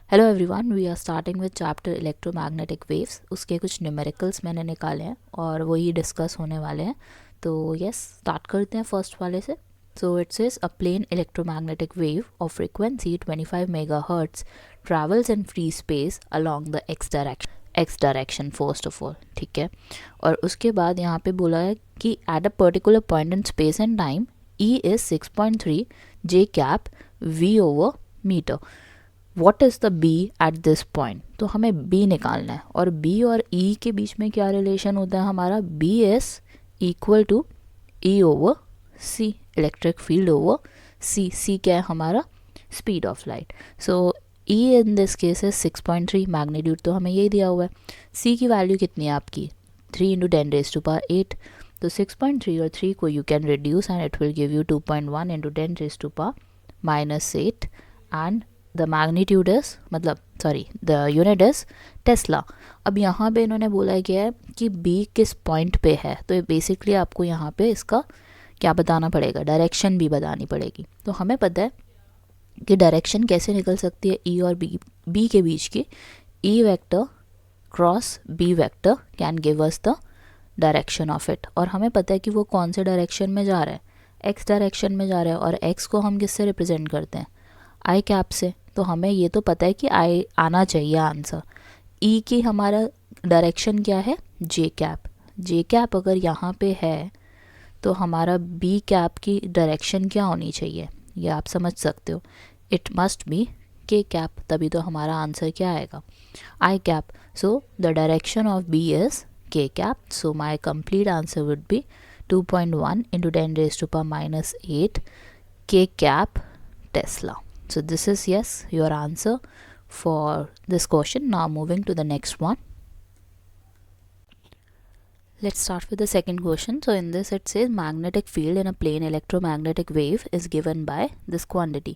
Hello everyone, we are starting with chapter electromagnetic waves. उसके कुछ numericals मैंने निकाले हैं और वही डिस्कस होने वाले हैं। तो यस, स्टार्ट करते हैं फर्स्ट वाले से। So it says a plane electromagnetic wave of frequency 25 megahertz travels in free space along the x direction first of all, ठीक है। और उसके बाद यहाँ पे बोला है कि at a particular point in space and time E is 6.3 j cap V over metre. What is the B at this point. तो हमें बी निकालना है और बी और ई के बीच में क्या रिलेशन होता है हमारा, B is equal to E over C, electric field over C. C क्या है हमारा, speed of light. So E in this case is 6.3, magnitude तो हमें यही दिया हुआ है। सी की वैल्यू कितनी है आपकी, 3 इंटू 10⁻⁸। तो 6.3 और 3 को you can reduce and it will give you 2.1 into 10⁻⁻8 and the magnitude is the unit is Tesla. अब यहाँ पे इन्होंने बोला क्या है कि बी किस पॉइंट पे है, तो बेसिकली आपको यहाँ पे इसका क्या बताना पड़ेगा, डायरेक्शन भी बतानी पड़ेगी। तो हमें पता है कि डायरेक्शन कैसे निकल सकती है ई और बी के बीच की। E vector cross B vector can give us the direction of it. और हमें पता है कि वो कौन से डायरेक्शन में जा रहा है, एक्स डायरेक्शन में जा रहा है। और एक्स को हम किससे रिप्रेजेंट करते हैं, आई कैप से। तो हमें ये तो पता है कि आई आना चाहिए आंसर। ई की हमारा डायरेक्शन क्या है, जे कैप। जे कैप अगर यहाँ पे है तो हमारा बी कैप की डायरेक्शन क्या होनी चाहिए, ये आप समझ सकते हो। It must be K cap, तभी तो हमारा आंसर क्या आएगा, I cap. So the direction of B is K cap. So my complete answer would be 2.1 into 10⁻⁸ K cap tesla. So this is yes, your answer for this question. Now moving to the next one. Let's start with the second question. So in this it says magnetic field in a plane electromagnetic wave is given by this quantity.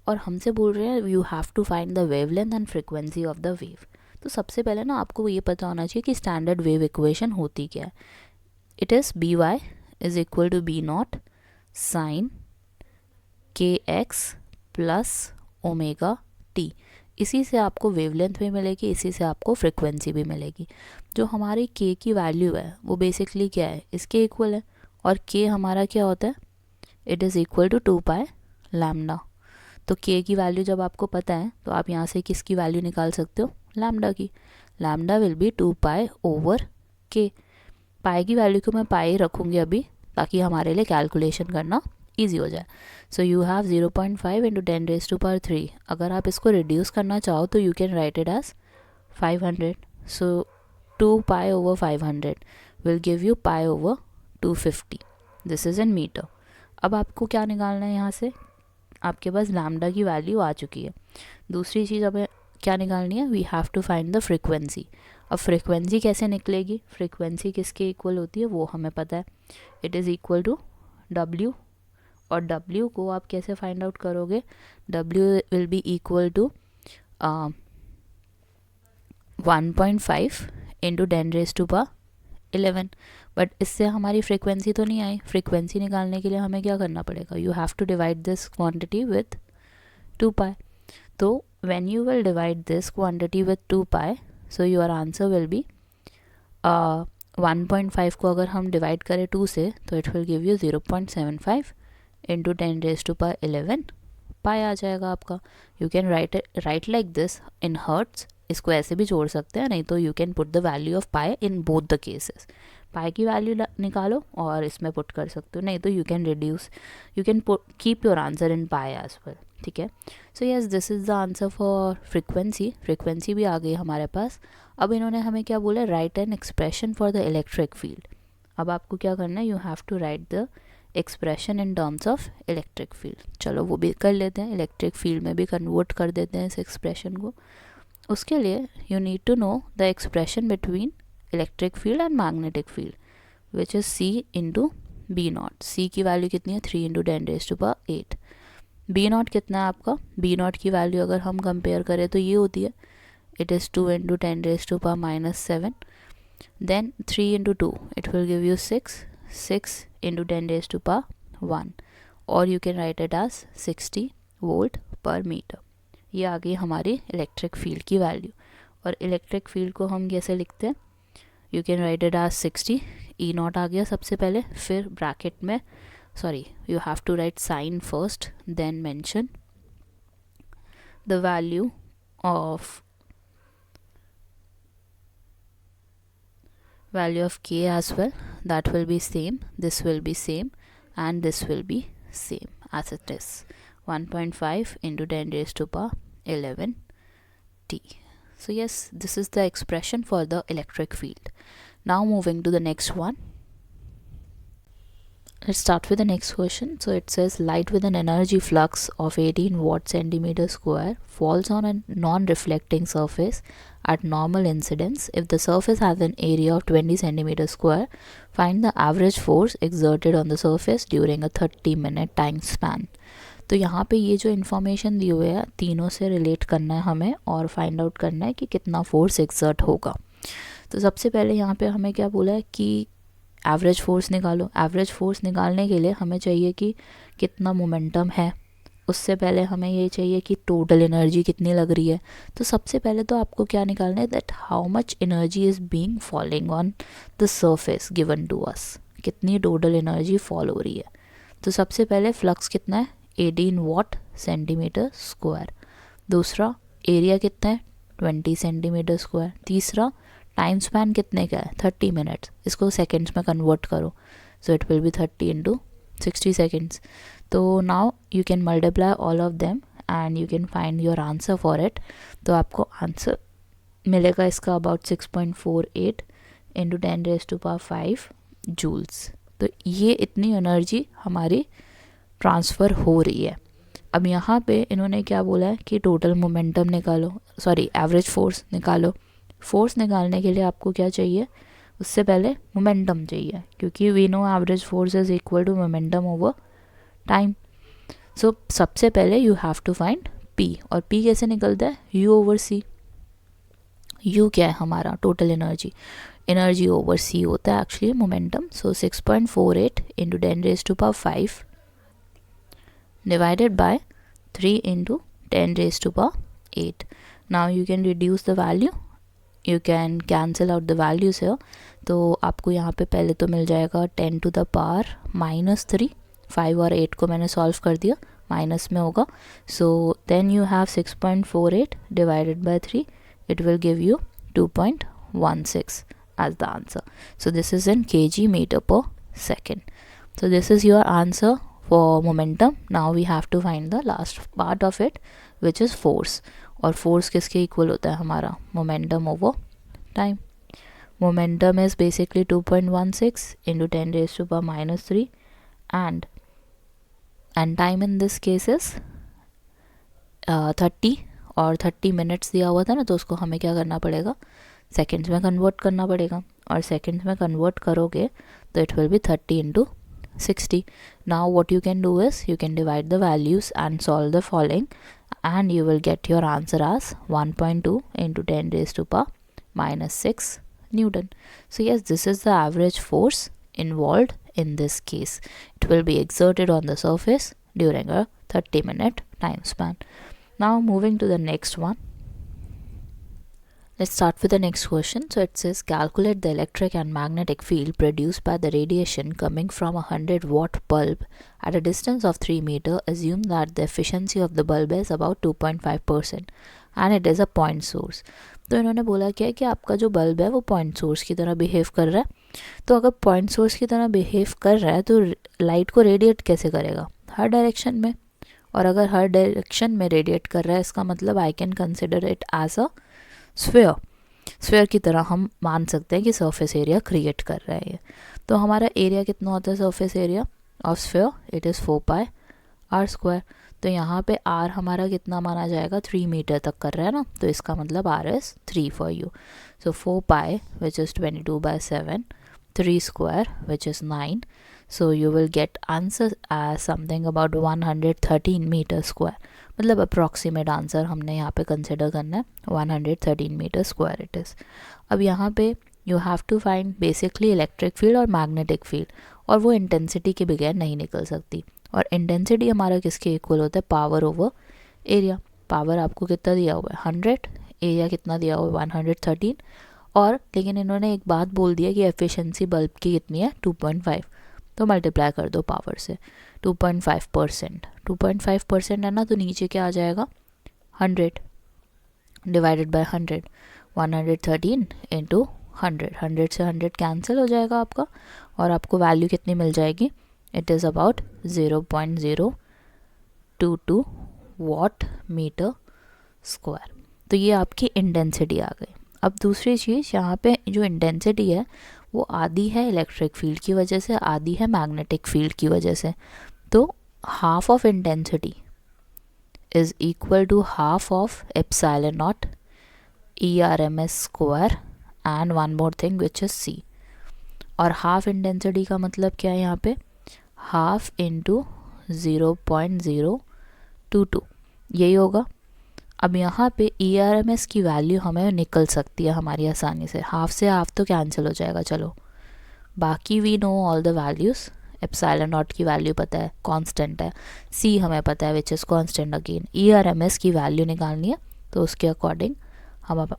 और हमसे बोल रहे हैं you have to find the wavelength and frequency of the wave. तो सबसे पहले ना आपको ये पता होना चाहिए कि स्टैंडर्ड वेव इक्वेशन होती क्या है। It is B Y is equal to B not sine K X plus omega T. इसी से आपको वेवलेंथ भी मिलेगी, इसी से आपको फ्रिक्वेंसी भी मिलेगी। जो हमारी के की वैल्यू है वो बेसिकली क्या है, इसके इक्वल है। और के हमारा क्या होता है, it is equal to 2 pi lambda. तो के की वैल्यू जब आपको पता है तो आप यहाँ से किसकी वैल्यू निकाल सकते हो, लैम्डा की। Lambda will be 2 pi over के। पाई की वैल्यू को मैं पाई रखूँगी अभी, ताकि हमारे लिए कैलकुलेशन करना ईजी हो जाए। सो यू हैव 0.5 इंटू 10⁻³ अगर आप इसको रिड्यूस करना चाहो तो you can write it as 500। So 2 pi over 500 will give you pi over 250। This is in meter. अब आपको क्या निकालना है, यहाँ से आपके पास लैम्डा की वैल्यू आ चुकी है। दूसरी चीज़ हमें क्या निकालनी है, we have to find the frequency. अब फ्रिक्वेंसी कैसे निकलेगी, फ्रिक्वेंसी किसके इक्वल होती है वो हमें पता है, it is equal to W. और W को आप कैसे फाइंड आउट करोगे, W will be equal to 1.5 into 10⁻11। But इससे हमारी फ्रिक्वेंसी तो नहीं आई। फ्रिक्वेंसी निकालने के लिए हमें क्या करना पड़ेगा, you have to divide this quantity with 2 pi. तो when you will divide this quantity with 2 pi, so your answer will be 1.5 को अगर हम डिवाइड करें 2 से तो it will give you 0.75 into 10⁻11 pi आ जाएगा आपका। You can write like this in hertz. इसको ऐसे भी जोड़ सकते हैं, नहीं तो you can put the value of pi in both the cases. Pi की वैल्यू निकालो और इसमें पुट कर सकते हो, नहीं तो you can reduce, you can keep your answer in pi as well, ठीक है। So yes, this is the answer for frequency. Frequency भी आ गई हमारे पास। अब इन्होंने हमें क्या बोला, write an expression for the electric field. अब आपको क्या करना है, you have to write the expression in terms of electric field. चलो वो भी कर लेते हैं, इलेक्ट्रिक फील्ड में भी कन्वर्ट कर देते हैं इस एक्सप्रेशन को। उसके लिए you need to know the expression between electric field and magnetic field which is C into B not. C की वैल्यू कितनी है, 3 इंटू 10⁻8। बी नॉट कितना है आपका, बी नॉट की वैल्यू अगर हम कंपेयर करें तो ये होती है, it is 2 into 10⁻⁻7। Then 3 into 2 it will give you 6 into 10⁻1, or you can write it as 60 volt per meter. ये आ गई हमारी इलेक्ट्रिक फील्ड की वैल्यू। और इलेक्ट्रिक फील्ड को हम कैसे लिखते हैं, you can write it as 60, E not आ गया सबसे पहले, फिर ब्रैकेट में you have to write sign first, then mention the value of k as well. That will be same, this will be same, and this will be same as it is, 1.5 into 10 raised to power 11 t. So yes, this is the expression for the electric field. Now moving to the next one. Let's start with the next question. So it says light with an energy flux of 18 watt centimeter square falls on a non-reflecting surface at normal incidence. If the surface has an area of 20 centimeter square, find the average force exerted on the surface during a 30-minute time span. तो यहाँ पे ये जो information दी हुई है तीनों से relate करना है हमें और फाइंड आउट करना है कि कितना फोर्स एक्सर्ट होगा। तो सबसे पहले यहाँ पे हमें क्या बोला है कि एवरेज फोर्स निकालो। एवरेज फोर्स निकालने के लिए हमें चाहिए कि कितना मोमेंटम है, उससे पहले हमें ये चाहिए कि टोटल एनर्जी कितनी लग रही है। तो सबसे पहले तो आपको क्या निकालना है, that how much energy is being falling on the surface given to us, कितनी टोटल एनर्जी फॉल हो रही है। तो सबसे पहले फ्लक्स कितना है, 18 वाट सेंटीमीटर स्क्वायर। दूसरा एरिया कितना है, 20 सेंटीमीटर स्क्वायर। तीसरा टाइम स्पैन कितने का है, 30 मिनट्स। इसको सेकेंड्स में कन्वर्ट करो, so it will be 30 into 60 seconds. तो now you can multiply all of them and you can find your answer for it. तो आपको आंसर मिलेगा इसका about 6.48 into 10 raise to power 5 joules. तो ये इतनी एनर्जी हमारी ट्रांसफ़र हो रही है। अब यहाँ पे इन्होंने क्या बोला है कि टोटल मोमेंटम निकालो, एवरेज फोर्स निकालो। फोर्स निकालने के लिए आपको क्या चाहिए, उससे पहले मोमेंटम चाहिए, क्योंकि we know average force is equal to momentum over time. So सबसे पहले you have to find P, और पी कैसे निकलता है, यू ओवर सी। यू क्या है हमारा, total energy, energy over C होता है actually momentum. So 6.48 into 10 raise to power 5 divided by 3 into 10 raise to power 8। Now you can reduce the value, you can cancel out the values है। तो आपको यहाँ पे पहले तो मिल जाएगा 10 टू द पावर -3, 5 और 8 को मैंने सॉल्व कर दिया, माइनस में होगा। So then you have 6.48 divided by 3, it will give you 2.16 as the answer. So this is in kg meter per second. So this is your answer for momentum. Now we have to find the last part of it, which is force. और force किसके equal होता है हमारा, momentum over time. Momentum is basically 2.16 into 10 raise to power -3 and time in this case is 30, और 30 minutes दिया हुआ था ना, तो उसको हमें क्या करना पड़ेगा, सेकेंड्स में कन्वर्ट करना पड़ेगा। और सेकेंड्स में कन्वर्ट करोगे तो it will be 30 into 60. Now what you can do is you can divide the values and solve the following, and you will get your answer as 1.2 into 10 raised to power -6 Newton. So yes, this is the average force involved in this case. It will be exerted on the surface during a 30-minute time span. Now moving to the next one. Let's start with the next question. So it says calculate the electric and magnetic field produced by the radiation coming from a 100 watt bulb at a distance of 3 meters. Assume that the efficiency of the bulb is about 2.5% and it is a point source. तो इन्होंने बोला क्या है कि आपका जो bulb है वो पॉइंट सोर्स की तरह बिहेव कर रहा है। तो अगर पॉइंट सोर्स की तरह बिहेव कर रहा है तो लाइट को रेडिएट कैसे करेगा, हर डायरेक्शन में। और अगर हर डायरेक्शन में रेडिएट कर रहा है, इसका मतलब I can consider it as a sphere की तरह हम मान सकते हैं कि सरफेस एरिया क्रिएट कर रहा है। तो हमारा एरिया कितना होता है surface area of sphere, it is 4πr²। तो यहाँ पे r हमारा कितना माना जाएगा, 3 मीटर तक कर रहा है ना, तो इसका मतलब r is 3 for you. So 4π which is 22/7, 3 square which is 9. So you will get answer as something about 113 meter square. मतलब अप्रॉक्सीमेट आंसर हमने यहाँ पे कंसिडर करना है, 113 मीटर स्क्वायर इट इज़। अब यहाँ पे you have to find basically electric field और मैग्नेटिक फील्ड, और वो इंटेंसिटी के बगैर नहीं निकल सकती। और इंटेंसिटी हमारा किसके इक्वल होता है, पावर ओवर एरिया। पावर आपको कितना दिया हुआ है 100, एरिया कितना दिया हुआ है 113, और लेकिन इन्होंने एक बात बोल दिया कि एफिशिएंसी बल्ब की कितनी है 2.5, तो मल्टीप्लाई कर दो पावर से 2.5%, 2.5% है ना, तो नीचे क्या आ जाएगा 100 डिवाइडेड बाय 100, 113 इंटू 100, 100 से 100 कैंसिल हो जाएगा आपका, और आपको वैल्यू कितनी मिल जाएगी, it is about 0.022 watt meter square. तो ये आपकी इंटेंसिटी आ गई। अब दूसरी चीज़, यहाँ पे जो इंटेंसिटी है वो आधी है इलेक्ट्रिक फील्ड की वजह से, आधी है मैग्नेटिक फील्ड की वजह से। तो half of intensity is equal to half of epsilon not ERMS square and one more thing which is C। और हाफ इंटेंसिटी का मतलब क्या है यहाँ पे, हाफ इंटू 0.022 यही होगा। अब यहाँ पे ERMS की वैल्यू हमें निकल सकती है हमारी आसानी से, हाफ से हाफ तो कैंसिल हो जाएगा, चलो बाकी we know all the values. Epsilon not की वैल्यू पता है कांस्टेंट है, C हमें पता है which is constant again. ERMS की वैल्यू निकालनी है तो उसके अकॉर्डिंग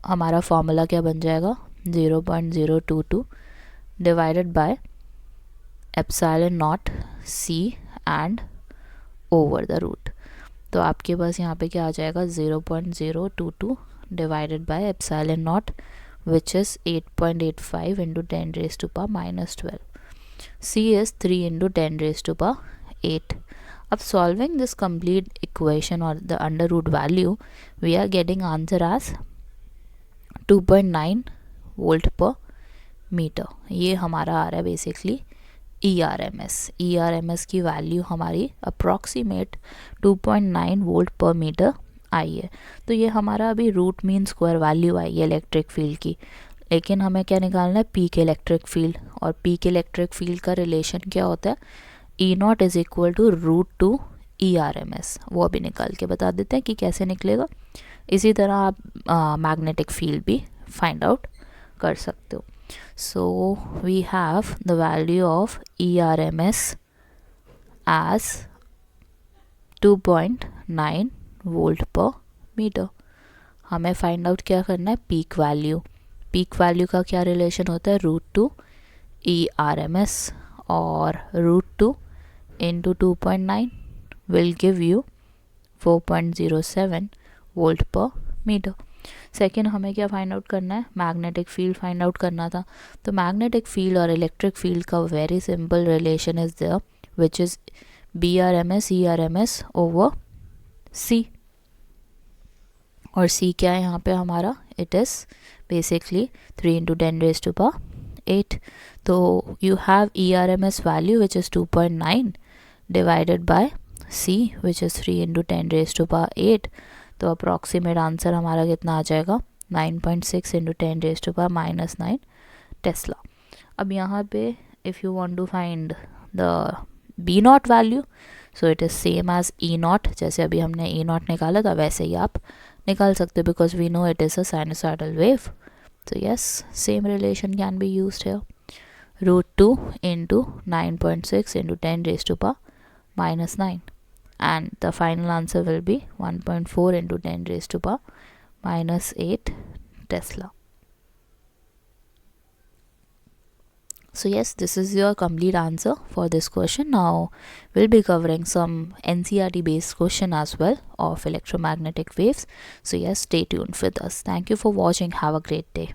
हमारा फॉर्मूला क्या बन जाएगा 0.022 divided by epsilon not C and over the root. तो आपके पास यहाँ पे क्या आ जाएगा 0.022 divided by epsilon not which is 8.85 into 10 raised to power -12. C is 3 into 10 raised to power 8. अब solving this complete equation or the under root value, we are getting answer as 2.9 volt per meter. ये हमारा आ रहा है basically ERMS की value हमारी approximate 2.9 volt पर metre आई है। तो ये हमारा अभी रूट मीन स्क्वायर वैल्यू आई है इलेक्ट्रिक फील्ड की, लेकिन हमें क्या निकालना है पीक इलेक्ट्रिक फील्ड। और पीक इलेक्ट्रिक फील्ड का रिलेशन क्या होता है, E0 is equal to √2 ERMS। वो अभी निकाल के बता देते हैं कि कैसे निकलेगा। इसी तरह आप मैग्नेटिक फील्ड भी फाइंड आउट कर सकते हो। So we have the value of ERMS as 2.9 volt पर मीटर। हमें फाइंड आउट क्या करना है पीक वैल्यू। पीक वैल्यू का क्या रिलेशन होता है √2 ERMS, और √2 into 2.9 will give you 4.07 volt पर मीटर। सेकेंड हमें क्या फाइंड आउट करना है, मैग्नेटिक फील्ड फाइंड आउट करना था। तो मैग्नेटिक फील्ड और इलेक्ट्रिक फील्ड का very simple relation is there which is BRMS ERMS over C। और C क्या है यहाँ पे हमारा, it is basically 3 into 10 raised to power 8। तो you have ERMS value which is 2.9 divided by C which is 3 into 10 raised to power 8। तो approximate answer हमारा कितना आ जाएगा 9.6 into 10 raised to power -9 tesla. अब यहाँ पे if you want to find the B0 value, so it is same as E0। जैसे अभी हमने E0 निकाला था वैसे ही आप निकाल सकते हो, because we know it is a sinusoidal wave. So yes, same relation can be used here. √2 into 9.6 into 10 raised to power -9. And the final answer will be 1.4 into 10 raised to power -8 Tesla. So yes, this is your complete answer for this question. Now we'll be covering some NCERT based question as well of electromagnetic waves. So yes, stay tuned with us. Thank you for watching. Have a great day.